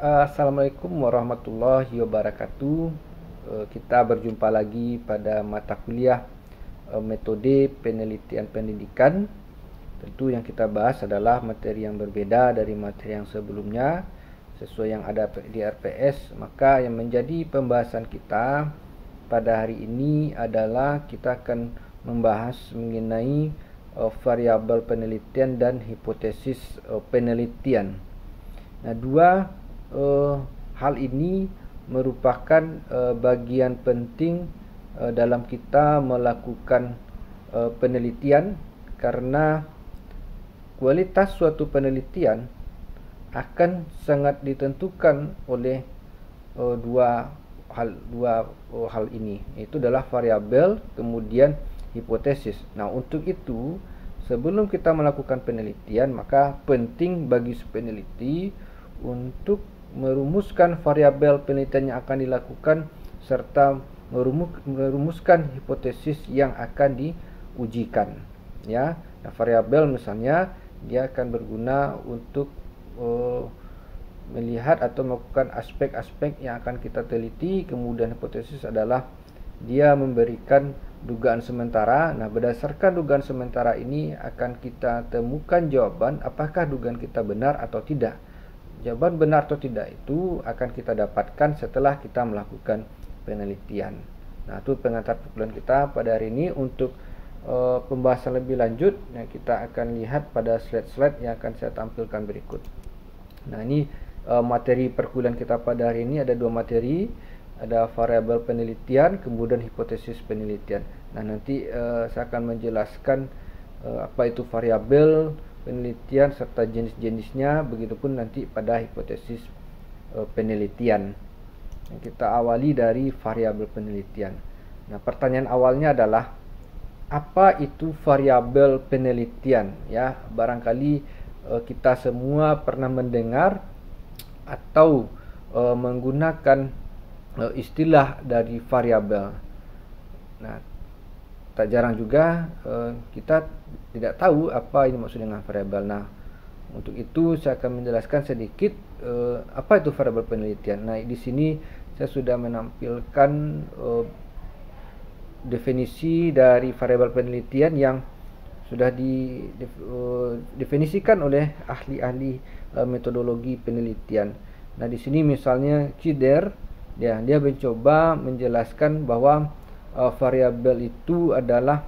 Assalamualaikum warahmatullahi wabarakatuh. Kita berjumpa lagi pada mata kuliah metode penelitian pendidikan. Tentu yang kita bahas adalah materi yang berbeda dari materi yang sebelumnya sesuai yang ada di RPS. Maka yang menjadi pembahasan kita pada hari ini adalah kita akan membahas mengenai variabel penelitian dan hipotesis penelitian. Nah, dua hal ini merupakan bagian penting dalam kita melakukan penelitian, karena kualitas suatu penelitian akan sangat ditentukan oleh dua hal ini, yaitu adalah variabel kemudian hipotesis. Nah, untuk itu sebelum kita melakukan penelitian, maka penting bagi si peneliti untuk merumuskan variabel penelitian yang akan dilakukan serta merumuskan hipotesis yang akan diujikan. Ya, nah, variabel misalnya dia akan berguna untuk melihat atau melakukan aspek-aspek yang akan kita teliti. Kemudian hipotesis adalah dia memberikan dugaan sementara. Nah, berdasarkan dugaan sementara ini akan kita temukan jawaban apakah dugaan kita benar atau tidak. Jawaban benar atau tidak itu akan kita dapatkan setelah kita melakukan penelitian. Nah, itu pengantar perkuliahan kita pada hari ini. Untuk pembahasan lebih lanjut, nah, kita akan lihat pada slide-slide yang akan saya tampilkan berikut. Nah, ini materi perkuliahan kita pada hari ini ada dua materi. Ada variabel penelitian, kemudian hipotesis penelitian. Nah, nanti saya akan menjelaskan apa itu variabel penelitian serta jenis-jenisnya, begitupun nanti pada hipotesis penelitian. Kita awali dari variabel penelitian. Nah, pertanyaan awalnya adalah apa itu variabel penelitian? Ya, barangkali kita semua pernah mendengar atau menggunakan istilah dari variabel. Nah, tak jarang juga kita tidak tahu apa ini maksud dengan variabel. Nah, untuk itu saya akan menjelaskan sedikit apa itu variabel penelitian. Nah, di sini saya sudah menampilkan definisi dari variabel penelitian yang sudah didefinisikan oleh ahli-ahli metodologi penelitian. Nah, di sini misalnya Kider, dia mencoba menjelaskan bahwa variabel itu adalah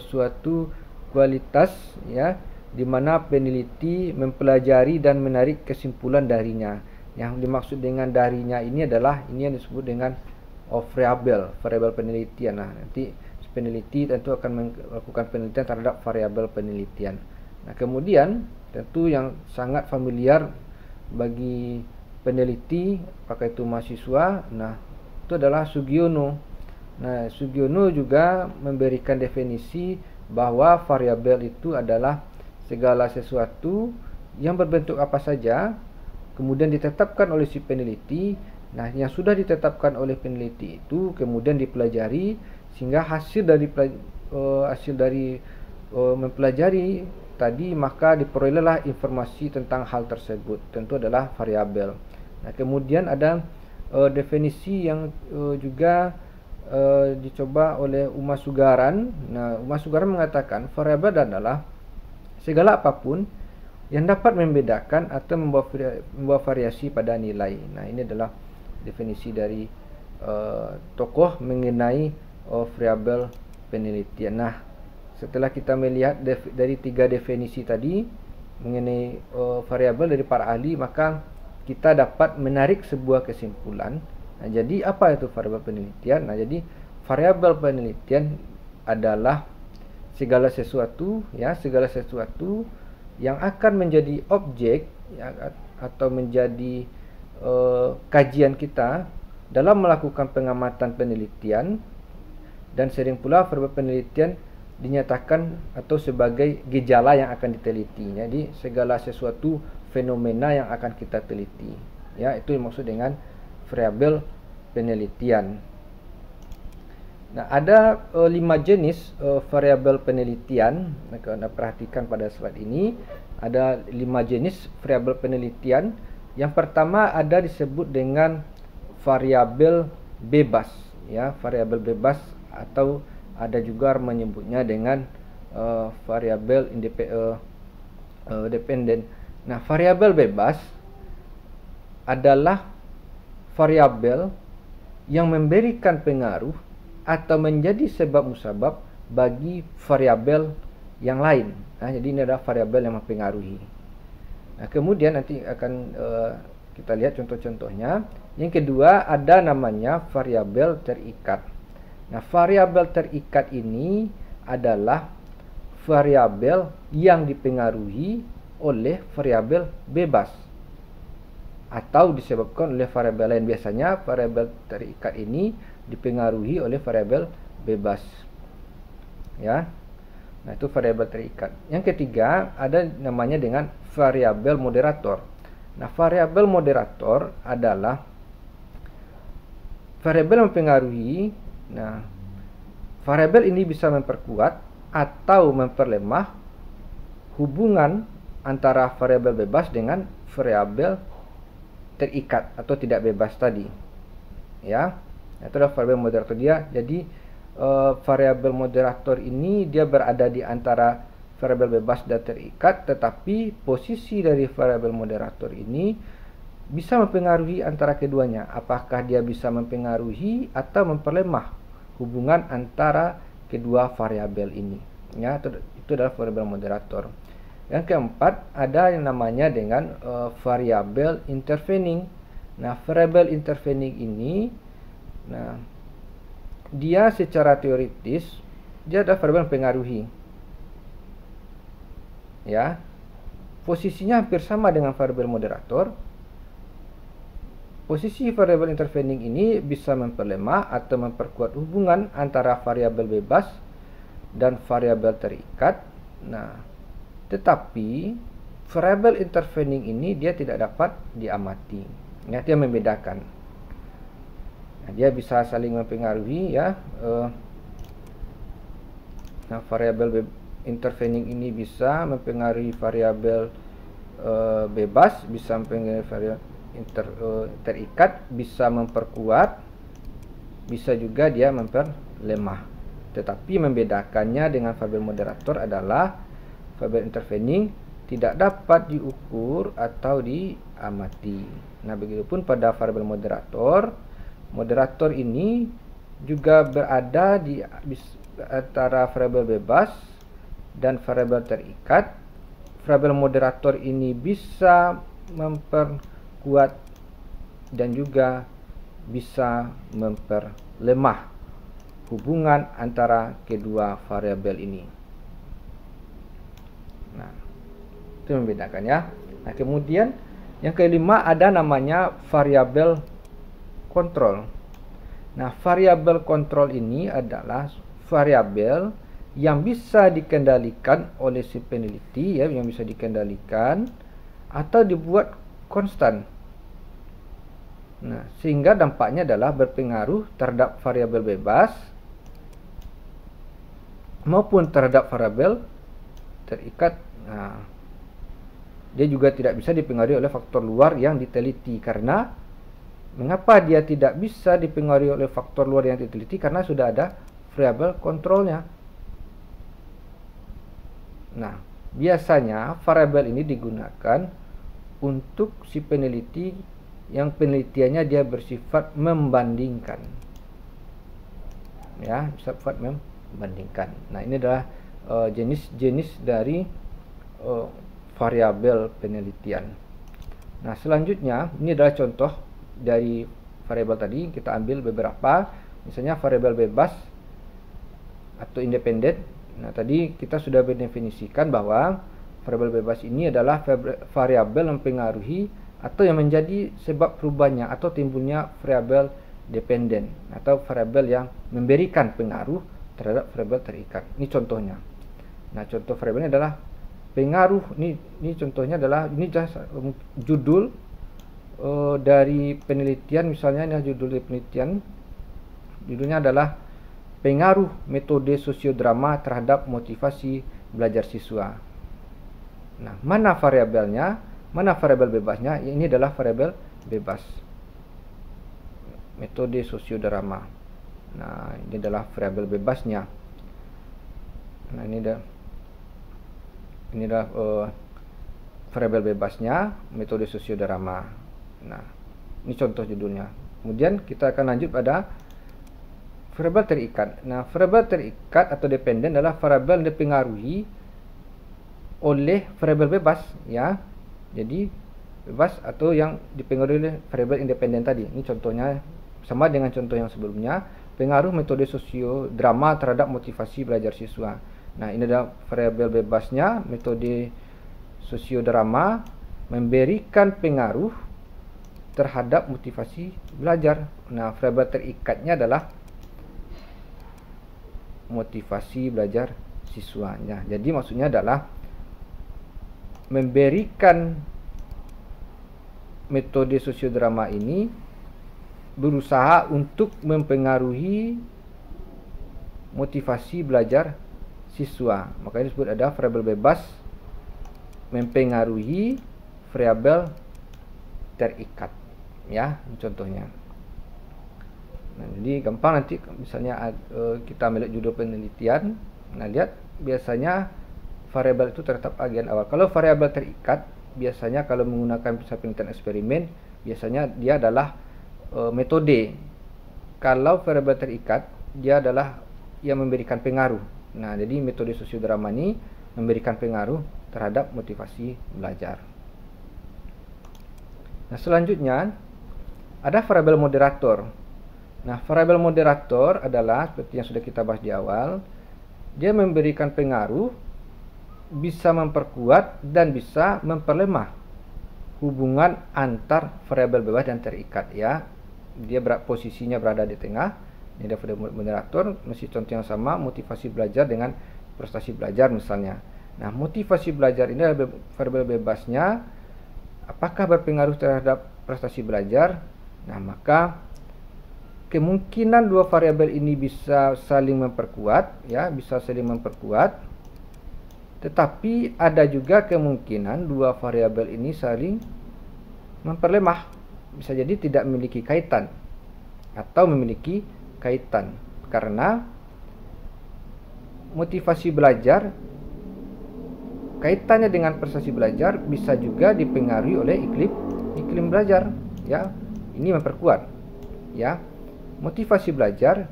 suatu kualitas, ya, di mana peneliti mempelajari dan menarik kesimpulan darinya. Yang dimaksud dengan darinya ini adalah ini yang disebut dengan variabel penelitian. Nah, nanti peneliti tentu akan melakukan penelitian terhadap variabel penelitian. Nah, kemudian tentu yang sangat familiar bagi peneliti, apakah itu mahasiswa, nah, itu adalah Sugiono. Nah, Sugiono juga memberikan definisi bahwa variabel itu adalah segala sesuatu yang berbentuk apa saja kemudian ditetapkan oleh si peneliti. Nah, yang sudah ditetapkan oleh peneliti itu kemudian dipelajari sehingga hasil dari mempelajari tadi maka diperolehlah informasi tentang hal tersebut, tentu adalah variabel. Nah, kemudian ada definisi yang juga dicoba oleh Uma Sugaran. Nah, Uma Sugaran mengatakan variabel adalah segala apapun yang dapat membedakan atau membawa variasi pada nilai. Nah, ini adalah definisi dari tokoh mengenai variabel penelitian. Nah, setelah kita melihat dari tiga definisi tadi mengenai variabel dari para ahli, maka kita dapat menarik sebuah kesimpulan. Nah, jadi apa itu variabel penelitian? Nah, jadi variabel penelitian adalah segala sesuatu, ya, segala sesuatu yang akan menjadi objek, ya, atau menjadi kajian kita dalam melakukan pengamatan penelitian. Dan sering pula variabel penelitian dinyatakan atau sebagai gejala yang akan diteliti. Jadi segala sesuatu fenomena yang akan kita teliti, ya, itu dimaksud dengan variabel penelitian. Nah, ada 5 jenis variabel penelitian. Nah, kalau Anda perhatikan pada slide ini ada 5 jenis variabel penelitian. Yang pertama ada disebut dengan variabel bebas, ya, variabel bebas, atau ada juga menyebutnya dengan variabel dependen. Nah, variabel bebas adalah variabel yang memberikan pengaruh atau menjadi sebab musabab bagi variabel yang lain. Nah, jadi ini adalah variabel yang mempengaruhi. Nah, kemudian nanti akan kita lihat contoh-contohnya. Yang kedua ada namanya variabel terikat. Nah, variabel terikat ini adalah variabel yang dipengaruhi oleh variabel bebas atau disebabkan oleh variabel lain. Biasanya variabel terikat ini dipengaruhi oleh variabel bebas, ya. Nah, itu variabel terikat. Yang ketiga ada namanya dengan variabel moderator. Nah, variabel moderator adalah variabel mempengaruhi. Nah, variabel ini bisa memperkuat atau memperlemah hubungan antara variabel bebas dengan variabel terikat atau tidak bebas tadi, ya. Itu adalah variabel moderator dia. Jadi variabel moderator ini dia berada di antara variabel bebas dan terikat, tetapi posisi dari variabel moderator ini bisa mempengaruhi antara keduanya. Apakah dia bisa mempengaruhi atau memperlemah hubungan antara kedua variabel ini, ya. Itu adalah variabel moderator. Yang keempat ada yang namanya dengan variabel intervening. Nah, variabel intervening ini, nah, dia secara teoritis dia adalah variabel mempengaruhi, ya. Posisinya hampir sama dengan variabel moderator. Posisi variabel intervening ini bisa memperlemah atau memperkuat hubungan antara variabel bebas dan variabel terikat. Nah, tetapi variabel intervening ini dia tidak dapat diamati. Ya, dia membedakan. Nah, dia bisa saling mempengaruhi, ya. Nah, variabel intervening ini bisa mempengaruhi variabel bebas, bisa mempengaruhi variabel terikat, bisa memperkuat, bisa juga dia memperlemah. Tetapi membedakannya dengan variabel moderator adalah variabel intervening tidak dapat diukur atau diamati. Nah, begitupun pada variabel moderator. Moderator ini juga berada di antara variabel bebas dan variabel terikat. Variabel moderator ini bisa memperkuat dan juga bisa memperlemah hubungan antara kedua variabel ini. Nah, itu membedakan, ya. Nah, kemudian yang kelima ada namanya variabel kontrol. Nah, variabel kontrol ini adalah variabel yang bisa dikendalikan oleh si peneliti, ya, yang bisa dikendalikan atau dibuat konstan. Nah, sehingga dampaknya adalah berpengaruh terhadap variabel bebas maupun terhadap variabel terikat. Nah, dia juga tidak bisa dipengaruhi oleh faktor luar yang diteliti. Karena mengapa dia tidak bisa dipengaruhi oleh faktor luar yang diteliti? Karena sudah ada variabel kontrolnya. Nah, biasanya variabel ini digunakan untuk si peneliti yang penelitiannya dia bersifat membandingkan, ya, bersifat membandingkan. Nah, ini adalah jenis-jenis dari variabel penelitian. Nah, selanjutnya ini adalah contoh dari variabel tadi. Kita ambil beberapa, misalnya variabel bebas atau independen. Nah, tadi kita sudah mendefinisikan bahwa variabel bebas ini adalah variabel mempengaruhi atau yang menjadi sebab perubahannya atau timbulnya variabel dependen atau variabel yang memberikan pengaruh terhadap variabel terikat. Ini contohnya. Nah, contoh variabelnya adalah pengaruh. Ini contohnya adalah, ini judul dari penelitian. Misalnya ini judul dari penelitian. Judulnya adalah pengaruh metode sosiodrama terhadap motivasi belajar siswa. Nah, mana variabelnya? Mana variabel bebasnya? Ini adalah variabel bebas. Metode sosiodrama. Nah, ini adalah variabel bebasnya. Nah, ini adalah variabel bebasnya metode sosiodrama. Nah, ini contoh judulnya. Kemudian kita akan lanjut pada variabel terikat. Nah, variabel terikat atau dependen adalah variabel yang dipengaruhi oleh variabel bebas, ya. Jadi bebas atau yang dipengaruhi oleh variabel independen tadi. Ini contohnya sama dengan contoh yang sebelumnya. Pengaruh metode sosiodrama terhadap motivasi belajar siswa. Nah, ini adalah variabel bebasnya. Metode sosiodrama memberikan pengaruh terhadap motivasi belajar. Nah, variabel terikatnya adalah motivasi belajar siswanya. Jadi maksudnya adalah memberikan metode sosiodrama ini berusaha untuk mempengaruhi motivasi belajar siswa. Makanya disebut ada variabel bebas mempengaruhi variabel terikat, ya, contohnya. Nah, jadi gampang nanti misalnya kita ambil judul penelitian. Nah, lihat biasanya variabel itu terletak bagian awal. Kalau variabel terikat, biasanya kalau menggunakan penelitian eksperimen, biasanya dia adalah metode. Kalau variabel terikat, dia adalah yang memberikan pengaruh. Nah, jadi metode sosiodrama ini memberikan pengaruh terhadap motivasi belajar. Nah, selanjutnya ada variabel moderator. Nah, variabel moderator adalah seperti yang sudah kita bahas di awal. Dia memberikan pengaruh, bisa memperkuat dan bisa memperlemah hubungan antar variabel bebas dan terikat, ya. Dia posisinya berada di tengah. Ini ada variabel moderator, masih contoh yang sama, motivasi belajar dengan prestasi belajar misalnya. Nah, motivasi belajar ini adalah variabel bebasnya. Apakah berpengaruh terhadap prestasi belajar? Nah, maka kemungkinan dua variabel ini bisa saling memperkuat, ya, bisa saling memperkuat. Tetapi ada juga kemungkinan dua variabel ini saling memperlemah. Bisa jadi tidak memiliki kaitan atau memiliki kaitan, karena motivasi belajar kaitannya dengan prestasi belajar bisa juga dipengaruhi oleh iklim belajar, ya. Ini memperkuat, ya. Motivasi belajar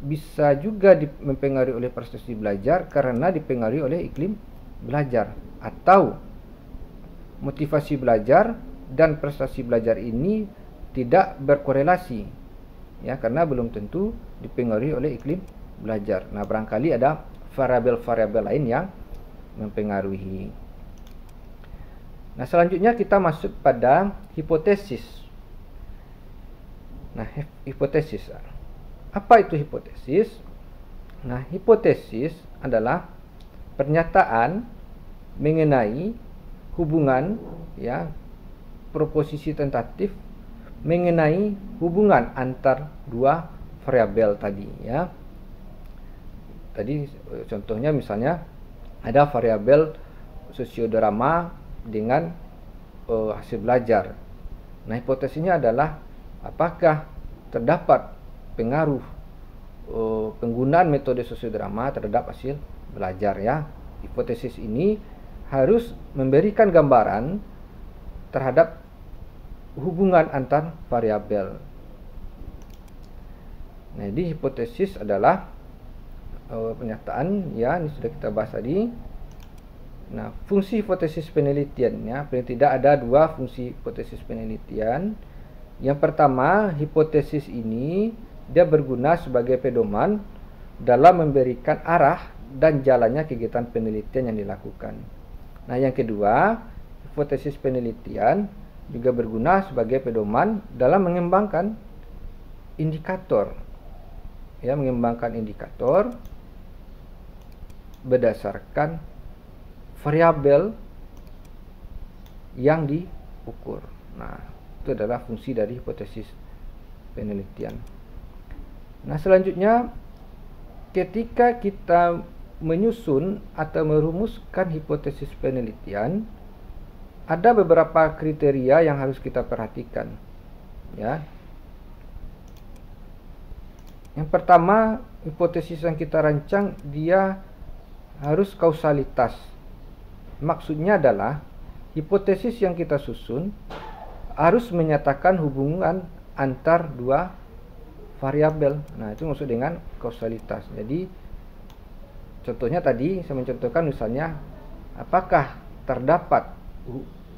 bisa juga mempengaruhi oleh prestasi belajar karena dipengaruhi oleh iklim belajar, atau motivasi belajar dan prestasi belajar ini tidak berkorelasi, ya, karena belum tentu dipengaruhi oleh iklim belajar. Nah, barangkali ada variabel-variabel lain yang mempengaruhi. Nah, selanjutnya kita masuk pada hipotesis. Nah, hipotesis. Apa itu hipotesis? Nah, hipotesis adalah pernyataan mengenai hubungan, ya, proposisi tentatif mengenai hubungan antar dua variabel tadi, ya. Tadi contohnya misalnya ada variabel sosiodrama dengan hasil belajar. Nah, hipotesisnya adalah apakah terdapat pengaruh penggunaan metode sosiodrama terhadap hasil belajar, ya. Hipotesis ini harus memberikan gambaran terhadap hubungan antar variabel. Nah, jadi hipotesis adalah pernyataan, ya, ini sudah kita bahas tadi. Nah, fungsi hipotesis penelitian, ya, paling tidak ada dua fungsi hipotesis penelitian. Yang pertama, hipotesis ini dia berguna sebagai pedoman dalam memberikan arah dan jalannya kegiatan penelitian yang dilakukan. Nah, yang kedua, hipotesis penelitian juga berguna sebagai pedoman dalam mengembangkan indikator, ya, mengembangkan indikator berdasarkan variabel yang diukur. Nah, itu adalah fungsi dari hipotesis penelitian. Nah, selanjutnya ketika kita menyusun atau merumuskan hipotesis penelitian, ada beberapa kriteria yang harus kita perhatikan, ya. Yang pertama, hipotesis yang kita rancang dia harus kausalitas. Maksudnya adalah hipotesis yang kita susun harus menyatakan hubungan antar dua variabel. Nah, itu maksud dengan kausalitas. Jadi contohnya tadi saya mencontohkan misalnya, apakah terdapat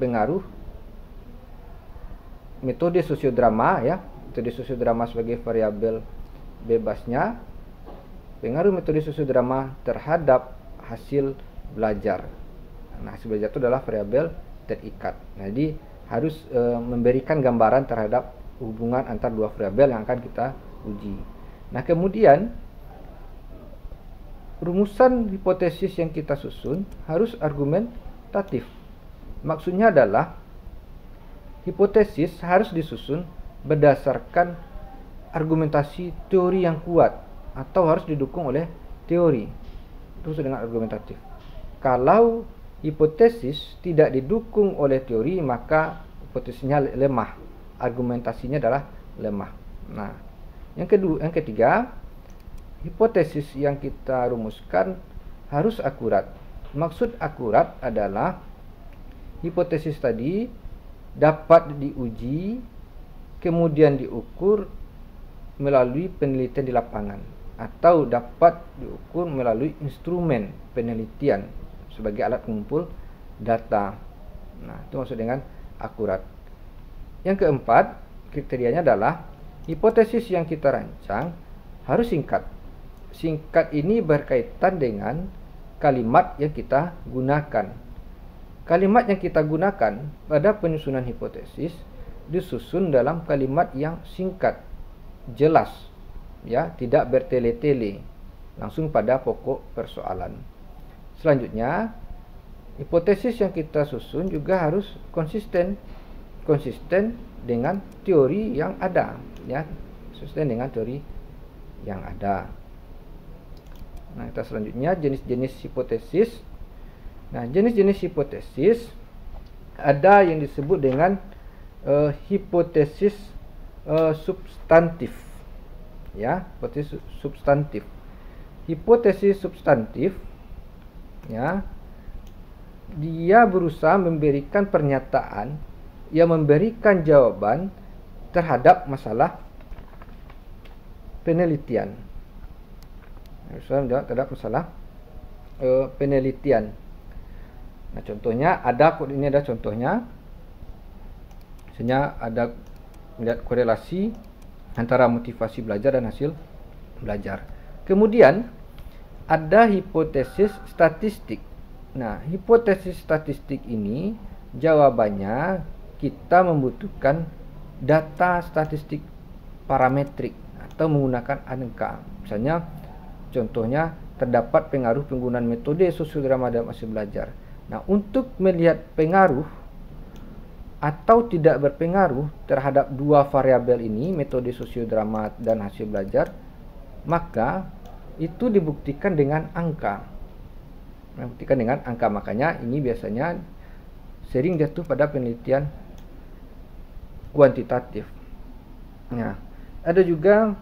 pengaruh metode sosiodrama, ya, metode sosiodrama sebagai variabel bebasnya, pengaruh metode sosiodrama terhadap hasil belajar. Nah, hasil belajar itu adalah variabel terikat. Jadi harus memberikan gambaran terhadap hubungan antar dua variabel yang akan kita uji. Nah, kemudian rumusan hipotesis yang kita susun harus argumentatif. Maksudnya adalah hipotesis harus disusun berdasarkan argumentasi teori yang kuat atau harus didukung oleh teori. Itu dengan argumentatif. Kalau hipotesis tidak didukung oleh teori, maka hipotesisnya lemah, argumentasinya adalah lemah. Nah, yang ketiga, hipotesis yang kita rumuskan harus akurat. Maksud akurat adalah hipotesis tadi dapat diuji, kemudian diukur melalui penelitian di lapangan, atau dapat diukur melalui instrumen penelitian sebagai alat pengumpul data. Nah, itu maksud dengan akurat. Yang keempat, kriterianya adalah hipotesis yang kita rancang harus singkat. Singkat ini berkaitan dengan kalimat yang kita gunakan. Kalimat yang kita gunakan pada penyusunan hipotesis disusun dalam kalimat yang singkat, jelas, ya, tidak bertele-tele, langsung pada pokok persoalan. Selanjutnya, hipotesis yang kita susun juga harus konsisten dengan teori yang ada, ya, konsisten dengan teori yang ada. Nah, kita selanjutnya jenis-jenis hipotesis. Nah, jenis-jenis hipotesis ada yang disebut dengan hipotesis substantif, ya, hipotesis substantif. Hipotesis substantif, ya, dia berusaha memberikan pernyataan yang memberikan jawaban terhadap masalah penelitian. Berusaha menjawab terhadap masalah penelitian. Nah, contohnya ini ada contohnya. Misalnya ada melihat korelasi antara motivasi belajar dan hasil belajar. Kemudian ada hipotesis statistik. Nah, hipotesis statistik ini jawabannya kita membutuhkan data statistik parametrik atau menggunakan angka. Misalnya contohnya terdapat pengaruh penggunaan metode sosiodrama dalam hasil belajar. Nah, untuk melihat pengaruh atau tidak berpengaruh terhadap dua variabel ini, metode sosiodrama dan hasil belajar, maka itu dibuktikan dengan angka. Makanya ini biasanya sering jatuh pada penelitian kuantitatif. Nah, ada juga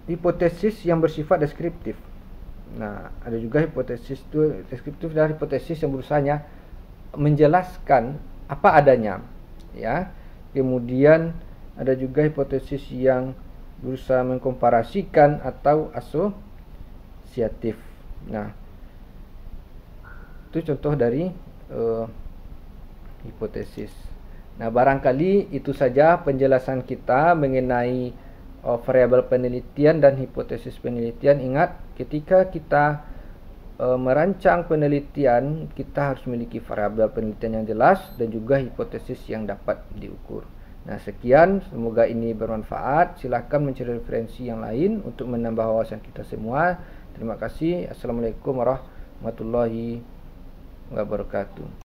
hipotesis yang bersifat deskriptif. Nah, ada juga hipotesis deskriptif dan hipotesis yang berusaha menjelaskan apa adanya, ya. Kemudian ada juga hipotesis yang berusaha mengkomparasikan atau asosiatif. Nah, itu contoh dari hipotesis. Nah, barangkali itu saja penjelasan kita mengenai variabel penelitian dan hipotesis penelitian. Ingat, ketika kita merancang penelitian, kita harus memiliki variabel penelitian yang jelas dan juga hipotesis yang dapat diukur. Nah, sekian, semoga ini bermanfaat. Silakan mencari referensi yang lain untuk menambah wawasan kita semua. Terima kasih. Assalamualaikum warahmatullahi wabarakatuh.